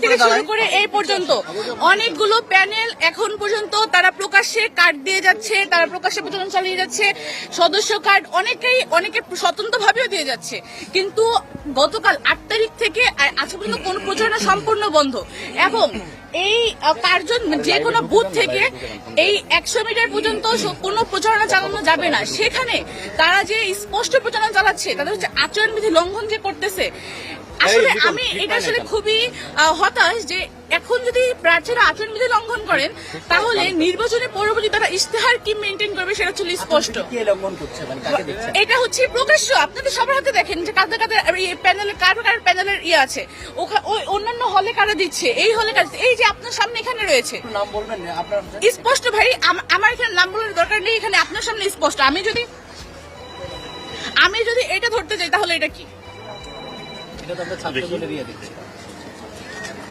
থেকে শুরু করে এই পর্যন্ত অনেকগুলো প্যানেল এখন পর্যন্ত তারা প্রকাশ্যে কার্ড দিয়ে যাচ্ছে, তারা প্রকাশ্যে প্রচারণা চালিয়ে যাচ্ছে, সদস্য কার্ড অনেকে স্বতন্ত্রভাবেও দিয়ে যাচ্ছে। কিন্তু গতকাল 8 তারিখ থেকে আজ পর্যন্ত কোন প্রচারণা সম্পূর্ণ বন্ধ এবং এই কার্জন যে কোনো বুথ থেকে এই 100 মিটার পর্যন্ত কোনো প্রচারণা চালানো যাবে না। সেখানে তারা যে স্পষ্ট প্রচারণা চালাচ্ছে, তাদের হচ্ছে আচরণবিধি লঙ্ঘন যে করতেছে। আসলে আমি এটা আসলে খুবই হতাশ যে এখন যদি প্রার্থীরা আচরণবিধি লঙ্ঘন করেন তাহলে নির্বাচনের পরবর্তী তারা ইশতেহার কি মেনটেন করবে সেটা হচ্ছে স্পষ্ট। এটা হচ্ছে প্রকাশ্য, আপনাদের সবার হাতে দেখেন যে কাদের কাদের প্যানেলের কার প্যানেলের আছে, ওই অন্যান্য হলে কারা দিচ্ছে, এই হলে কারা দিচ্ছে, এই যে আপনার সামনে এখানে রয়েছে নাম বলবেন আপনার স্পষ্ট। ভাই আমার এখানে নাম বলার দরকার নেই, এখানে আপনার সামনে স্পষ্ট। আমি যদি এটা ধরতে যাই তাহলে এটা কি? এটা তো আমরা ছাত্র দলের ইয়ে দেখছি।